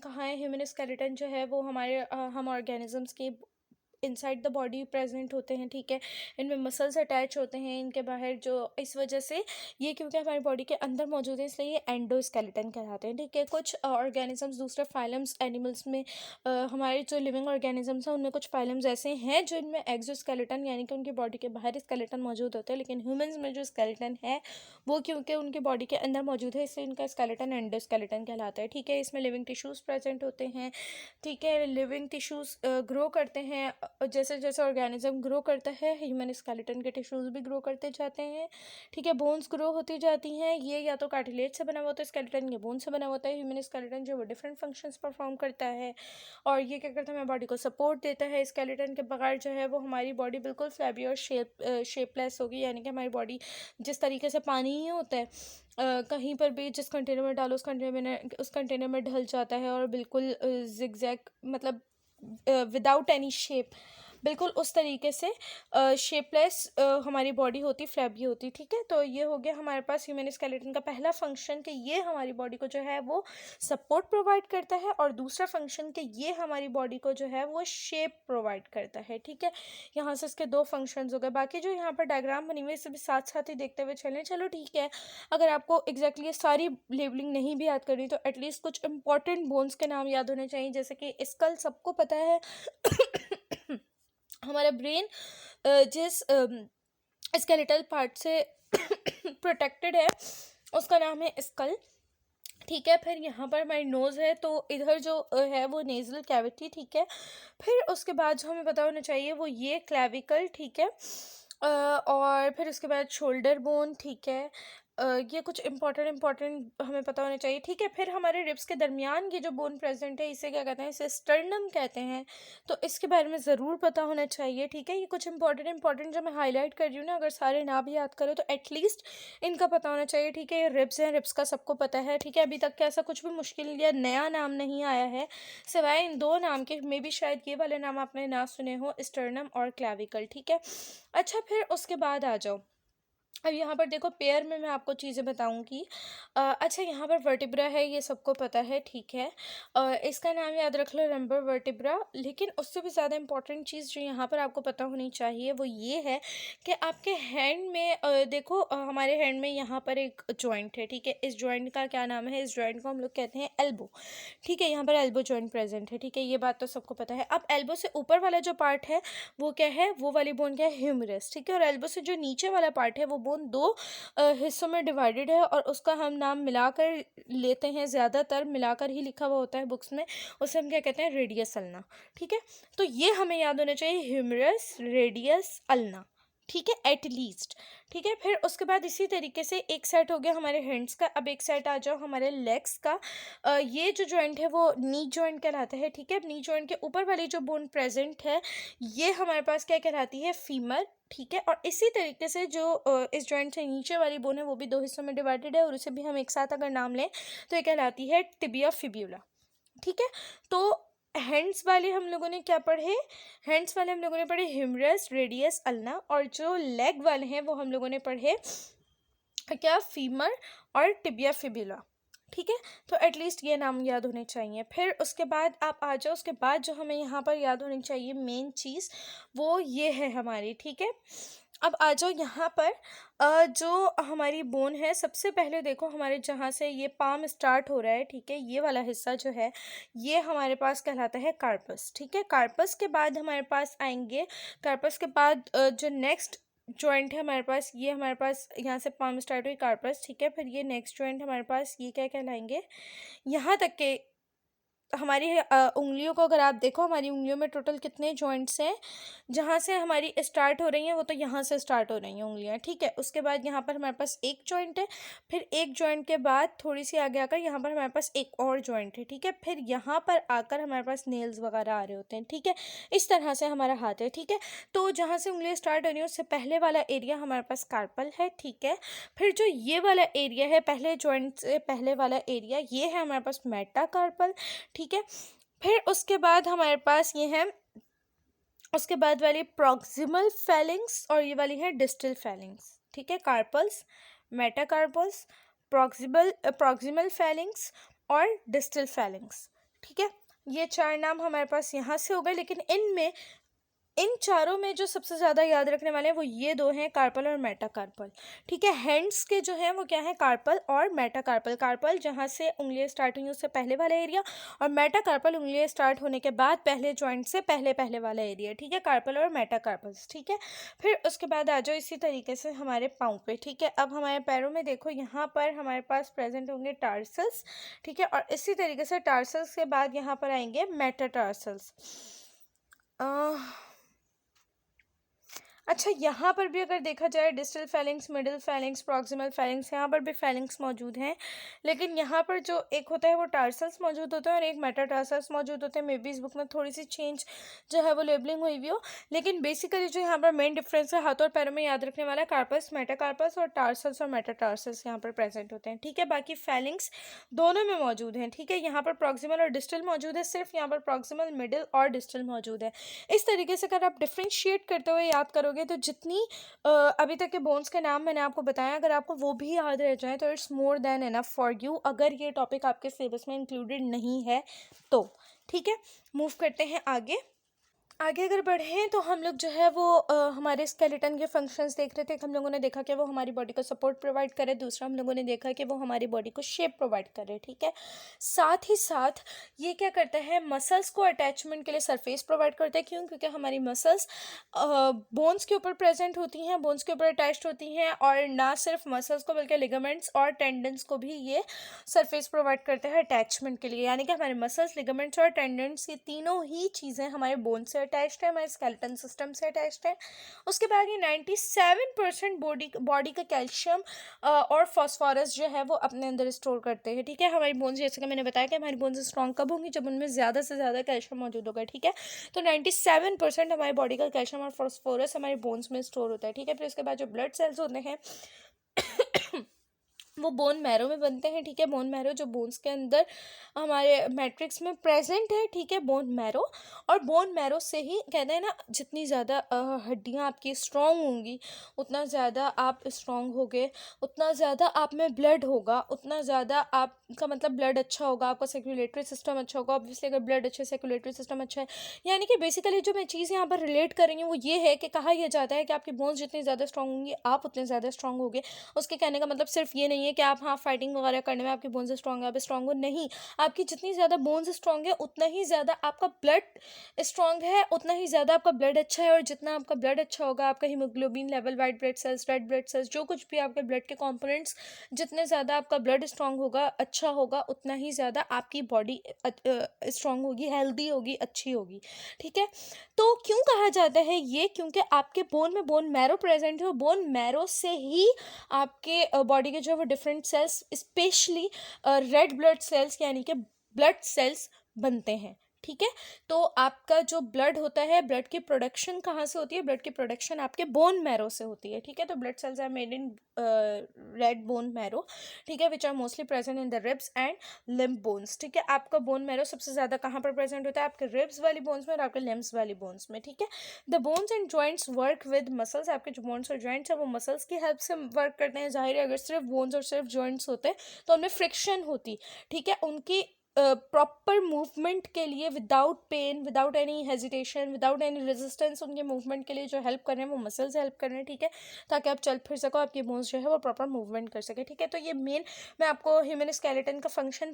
कहाँ है human skeleton जो है वो हमारे हम ऑर्गेनिजम्स के इनसाइड द बॉडी प्रेजेंट होते हैं, ठीक है। इनमें मसल्स अटैच होते हैं इनके बाहर, जो इस वजह से ये क्योंकि हमारी बॉडी के अंदर मौजूद है इसलिए ये एंडोस्केलेटन कहलाते हैं, ठीक है। कुछ ऑर्गेनिजम्स दूसरे फाइलम्स एनिमल्स में हमारे जो लिविंग ऑर्गेनिजम्स हैं उनमें कुछ फाइलम्स ऐसे हैं जो इनमें एक्सोस्केलेटन यानी कि उनकी बॉडी के बाहर स्केलेटन मौजूद होते हैं, लेकिन ह्यूमंस में जो स्केलेटन है वो क्योंकि उनकी बॉडी के अंदर मौजूद है इसलिए इनका स्केलेटन एंडोस्केलेटन कहलाता है, ठीक है। इसमें लिविंग टिश्यूज़ प्रेजेंट होते हैं, ठीक है। लिविंग टिश्यूज़ ग्रो करते हैं, जैसे जैसे ऑर्गेनिज्म ग्रो करता है ह्यूमन स्केलेटन के टिश्यूज़ भी ग्रो करते जाते हैं, ठीक है। बोन्स ग्रो होती जाती हैं, ये या तो कार्टिलेज से बना हुआ होता है स्केलेटन या बोन से बना होता है। ह्यूमन स्केलेटन जो वो डिफरेंट फंक्शंस परफॉर्म करता है और ये क्या करता है, हमारी बॉडी को सपोर्ट देता है। स्केलेटन के बगैर जो है वो हमारी बॉडी बिल्कुल फ्लैबी और शेपलेस होगी, यानी कि हमारी बॉडी जिस तरीके से पानी ही होता है कहीं पर भी जिस कंटेनर में डालो उस कंटेनर में ढल जाता है और बिल्कुल जिगजैग मतलब विदाउट एनी शेप, बिल्कुल उस तरीके से शेपलेस हमारी बॉडी होती, फ्लैबी होती, ठीक है। तो ये हो गया हमारे पास ह्यूमन स्केलेटन का पहला फंक्शन कि ये हमारी बॉडी को जो है वो सपोर्ट प्रोवाइड करता है, और दूसरा फंक्शन कि ये हमारी बॉडी को जो है वो शेप प्रोवाइड करता है, ठीक है। यहाँ से इसके दो फंक्शंस हो गए। बाकी जो यहाँ पर डायग्राम बनी हुई है इसे भी साथ साथ ही देखते हुए चलें, चलो ठीक है। अगर आपको एग्जैक्टली ये सारी लेबलिंग नहीं भी याद करनी तो एटलीस्ट कुछ इंपॉर्टेंट बोन्स के नाम याद होने चाहिए, जैसे कि स्कल सबको पता है हमारा ब्रेन जिस स्केलेटल पार्ट से प्रोटेक्टेड है उसका नाम है स्कल, ठीक है। फिर यहाँ पर हमारी नोज़ है तो इधर जो है वो नेज़ल कैविटी, ठीक है। फिर उसके बाद जो हमें पता होना चाहिए वो ये क्लेविकल, ठीक है। और फिर उसके बाद शोल्डर बोन, ठीक है। ये कुछ इंपॉर्टेंट हमें पता होना चाहिए, ठीक है। फिर हमारे रिब्स के दरमियान ये जो बोन प्रेजेंट है इसे क्या कहते हैं, इसे स्टर्नम कहते हैं, तो इसके बारे में ज़रूर पता होना चाहिए, ठीक है। ये कुछ इंपॉर्टेंट जो मैं हाईलाइट कर रही हूँ ना, अगर सारे ना भी याद करो तो एटलीस्ट इनका पता होना चाहिए, ठीक है। ये रिब्स हैं, रिब्स का सबको पता है, ठीक है। अभी तक के ऐसा कुछ भी मुश्किल या नया नाम नहीं आया है सिवाय इन दो नाम के, मे भी शायद ये वाले नाम आपने ना सुने हो, स्टर्नम और क्लैविकल, ठीक है। अच्छा, फिर उसके बाद आ जाओ, अब यहाँ पर देखो पेयर में मैं आपको चीज़ें बताऊँगी। अच्छा, यहाँ पर वर्टिब्रा है, ये सबको पता है, ठीक है। इसका नाम याद रख लो, लंबर वर्टिब्रा। लेकिन उससे भी ज़्यादा इंपॉर्टेंट चीज़ जो यहाँ पर आपको पता होनी चाहिए वो ये है कि आपके हैंड में देखो हमारे हैंड में यहाँ पर एक जॉइंट है, ठीक है। इस जॉइंट का क्या नाम है, इस जॉइंट को हम लोग कहते हैं एल्बो, ठीक है। यहाँ पर एल्बो जॉइंट प्रेजेंट है, ठीक है। ये बात तो सबको पता है। अब एल्बो से ऊपर वाला जो पार्ट है वो क्या है, वो वाली बोन क्या है, ह्यूमरस, ठीक है। और एल्बो से जो नीचे वाला पार्ट है वो बोन दो हिस्सों में डिवाइडेड है और उसका हम नाम मिलाकर लेते हैं, ज़्यादातर मिलाकर ही लिखा हुआ होता है बुक्स में, उसे हम क्या कहते हैं, रेडियस अल्ना, ठीक है। तो ये हमें याद होना चाहिए, ह्यूमरस, रेडियस, अल्ना, ठीक है, एट लीस्ट, ठीक है। फिर उसके बाद इसी तरीके से एक सेट हो गया हमारे हैंड्स का। अब एक सेट आ जाओ हमारे लेग्स का। ये जो जॉइंट है वो नी जॉइंट कहलाता है, ठीक है। नी जॉइंट के ऊपर वाली जो बोन प्रेजेंट है ये हमारे पास क्या कहलाती है, फीमर, ठीक है। और इसी तरीके से जो इस जॉइंट से नीचे वाली बोन है वो भी दो हिस्सों में डिवाइडेड है और उसे भी हम एक साथ अगर नाम लें तो ये कहलाती है टिबिया फिब्यूला, ठीक है। तो हैंड्स वाले हम लोगों ने क्या पढ़े, हैंड्स वाले हम लोगों ने पढ़े ह्यूमरस, रेडियस, अल्ना, और जो लेग वाले हैं वो हम लोगों ने पढ़े क्या, फीमर और टिबिया फिब्यूला, ठीक है। तो एटलीस्ट ये नाम याद होने चाहिए। फिर उसके बाद आप आ जाओ, उसके बाद जो हमें यहाँ पर याद होनी चाहिए मेन चीज़ वो ये है हमारी, ठीक है। अब आ जाओ यहाँ पर जो हमारी बोन है, सबसे पहले देखो हमारे जहाँ से ये पाम स्टार्ट हो रहा है, ठीक है, ये वाला हिस्सा जो है ये हमारे पास कहलाता है कार्पस, ठीक है। कार्पस के बाद हमारे पास आएंगे, कार्पस के बाद जो नेक्स्ट जॉइंट है हमारे पास, ये हमारे पास यहाँ से पाम स्टार्ट हुई, कार्पस, ठीक है। फिर ये नेक्स्ट जॉइंट हमारे पास ये क्या कहलाएंगे, यहाँ तक के हमारी उंगलियों को अगर आप देखो, हमारी उंगलियों में टोटल कितने जॉइंट्स हैं, जहाँ से हमारी स्टार्ट हो रही हैं वो तो यहाँ से स्टार्ट हो रही हैं उंगलियाँ, ठीक है। उसके बाद यहाँ पर हमारे पास एक जॉइंट है, फिर एक जॉइंट के बाद थोड़ी सी आगे आकर यहाँ पर हमारे पास एक और जॉइंट है, ठीक है। फिर यहाँ पर आकर हमारे पास नेल्स वगैरह आ रहे होते हैं, ठीक है। इस तरह से हमारा हाथ है, ठीक है। तो जहाँ से उंगलियाँ स्टार्ट हो रही हैं उससे पहले वाला एरिया हमारे पास कार्पल है, ठीक है। फिर जो ये वाला एरिया है, पहले जॉइंट से पहले वाला एरिया, ये है हमारे पास मेटाकार्पल, ठीक है। फिर उसके बाद हमारे पास ये है, उसके बाद वाली प्रॉक्सिमल फैलिंग्स और ये वाली है डिस्टल फैलिंग्स, ठीक है। कार्पल्स, मेटाकार्पल्स, प्रॉक्सिमल फैलिंग्स और डिस्टल फैलिंग्स, ठीक है, ये 4 नाम हमारे पास यहाँ से हो गए, लेकिन इन चारों में जो सबसे ज़्यादा याद रखने वाले हैं वो ये दो हैं, कार्पल और मेटाकार्पल। ठीक है, हैंड्स के जो हैं वो क्या है, कार्पल और मेटाकार्पल। कार्पल जहाँ से उंगलियां स्टार्ट हुई उससे पहले वाला एरिया, और मेटाकार्पल उंगलियां स्टार्ट होने के बाद पहले जॉइंट से पहले पहले वाला एरिया। ठीक है, कार्पल और मेटाकार्पल्स। ठीक है, फिर उसके बाद आ जाओ इसी तरीके से हमारे पाँव पे। ठीक है, अब हमारे पैरों में देखो, यहाँ पर हमारे पास प्रेजेंट होंगे टार्सल्स। ठीक है, और इसी तरीके से टार्सल्स के बाद यहाँ पर आएंगे मेटाटार्सल्स। अच्छा, यहाँ पर भी अगर देखा जाए distal feelings, middle feelings, proximal feelings, यहाँ पर भी फैलिंग्स मौजूद हैं, लेकिन यहाँ पर जो एक होता है वो टार्सल्स मौजूद होता है और एक मेटाटार्सल्स मौजूद होते हैं। मे बी इस बुक में थोड़ी सी चेंज जो है वो लेबलिंग हुई हुई हो, लेकिन बेसिकली जो यहाँ पर मेन डिफरेंस है हाथों और पैरों में याद रखने वाला, कार्पस, मेटाकार्पस, और टार्सल्स और मेटाटार्सल्स यहाँ पर प्रेजेंट होते हैं। ठीक है, बाकी फैलिंग्स दोनों में मौजूद हैं। ठीक है, यहाँ पर प्रॉक्सिमल और डिस्टल मौजूद है, सिर्फ यहाँ पर प्रॉक्सिमल, मिडिल और डिस्टल मौजूद है। इस तरीके से अगर आप डिफ्रेंशिएट करते हुए याद करोगे तो जितनी अभी तक के बोन्स के नाम मैंने आपको बताया, अगर आपको वो भी याद रह जाए तो it's more than enough for you, अगर ये टॉपिक आपके सिलेबस में इंक्लूडेड नहीं है तो। ठीक है, मूव करते हैं आगे। आगे अगर बढ़ें तो हम लोग जो है वो हमारे स्केलेटन के फंक्शंस देख रहे थे। हम लोगों ने देखा कि वो हमारी बॉडी को सपोर्ट प्रोवाइड करे, दूसरा हम लोगों ने देखा कि वो हमारी बॉडी को शेप प्रोवाइड करे। ठीक है, साथ ही साथ ये क्या करता है, मसल्स को अटैचमेंट के लिए सरफेस प्रोवाइड करता है। क्यों? क्योंकि हमारी मसल्स बोन्स के ऊपर प्रेजेंट होती हैं, बोन्स के ऊपर अटैच्ड होती हैं, और ना सिर्फ मसल्स को बल्कि लिगामेंट्स और टेंडन्स को भी ये सरफेस प्रोवाइड करता है अटैचमेंट के लिए। यानी कि हमारे मसल्स, लिगामेंट्स और टेंडन्स, ये तीनों ही चीज़ें हमारे बोन से अटैच्ड है, हमारे स्केलेटन सिस्टम से अटैच्ड है। उसके बाद ये 97% बॉडी का कैल्शियम और फॉस्फोरस जो है वो अपने अंदर स्टोर करते हैं। ठीक है, हमारी बोन्स, जैसे कि मैंने बताया कि हमारी बोन्स स्ट्रॉन्ग कब होंगी, जब उनमें ज़्यादा से ज़्यादा कैल्शियम मौजूद होगा। ठीक है, तो 97% हमारी बॉडी का कैल्शियम और फॉस्फोरस हमारे बोन्स में स्टोर होता है। ठीक है, फिर उसके बाद जो ब्लड सेल्स होते हैं वो बोन मैरो में बनते हैं। ठीक है, बोन मैरो जो बोन्स के अंदर हमारे मैट्रिक्स में प्रेजेंट है। ठीक है, बोन मैरो, और बोन मैरो से ही कहते हैं ना, जितनी ज़्यादा हड्डियाँ आपकी स्ट्रॉन्ग होंगी उतना ज़्यादा आप स्ट्रॉन्ग होगे, उतना ज़्यादा आप में ब्लड होगा, उतना ज़्यादा आपका मतलब ब्लड अच्छा होगा, आपका सर्कुलेटरी सिस्टम अच्छा होगा। ऑब्वियसली अगर ब्लड अच्छा है, सर्कुलेटरी सिस्टम अच्छा है, यानी कि बेसिकली जो मैं चीज़ यहाँ पर रिलेट कर रही हूँ वो ये है कि कहा यह जाता है कि आपकी बोन्स जितनी ज़्यादा स्ट्रॉन्ग होंगी आप उतने ज़्यादा स्ट्रॉन्ग होगे। उसके कहने का मतलब सिर्फ ये नहीं है कि आप हाँ फाइटिंग वगैरह करने में आपकी बोन्स स्ट्रॉन्ग है, आप स्ट्रॉन्ग हो, नहीं। आपकी जितनी ज़्यादा बोन्स स्ट्रॉन्ग है उतना ही ज़्यादा आपका ब्लड स्ट्रॉन्ग है, उतना ही ज़्यादा आपका ब्लड अच्छा है, और जितना आपका ब्लड अच्छा होगा, आपका haemoglobin level, white blood cells, red blood cells, जो कुछ भी आपके ब्लड के कॉम्पोनेंट्स, जितने ज़्यादा आपका ब्लड स्ट्रॉन्ग होगा, अच्छा होगा, उतना ही ज़्यादा आपकी बॉडी स्ट्रॉन्ग होगी, हेल्दी होगी, अच्छी होगी। ठीक है, तो क्यों कहा जाता है ये? क्योंकि आपके बोन में बोन मैरो प्रेजेंट है, बोन मैरो से ही आपके बॉडी के जो है वो different cells, specially red blood cells यानी कि ब्लड सेल्स बनते हैं। ठीक है, तो आपका जो ब्लड होता है, ब्लड की प्रोडक्शन कहाँ से होती है? ब्लड की प्रोडक्शन आपके बोन मैरो से होती है। ठीक है, तो blood cells are made in red bone marrow. ठीक है, which are mostly present in the ribs and limb bones. ठीक है, आपका बोन मैरो सबसे ज़्यादा कहाँ पर प्रेजेंट होता है? आपके रिब्स वाली बोन्स में और आपके लिम्ब्स वाली बोन्स में। ठीक है, the bones and joints work with muscles. आपके जो बोन्स और जॉइंट्स हैं वो मसल्स की हेल्प से वर्क करते हैं। जाहिर है अगर सिर्फ बोन्स और सिर्फ जॉइंट्स होते तो उनमें फ्रिक्शन होती। ठीक है, उनकी प्रॉपर मूवमेंट के लिए without pain, without any hesitation, without any resistance, उनके मूवमेंट के लिए जो हेल्प कर रहे हैं वो मसल्स हेल्प कर रहे हैं। ठीक है, ताकि आप चल फिर सको, आपकी बोन्स जो है वो प्रॉपर मूवमेंट कर सके। ठीक है, तो ये मेन मैं आपको ह्यूमन स्केलेटन का फंक्शन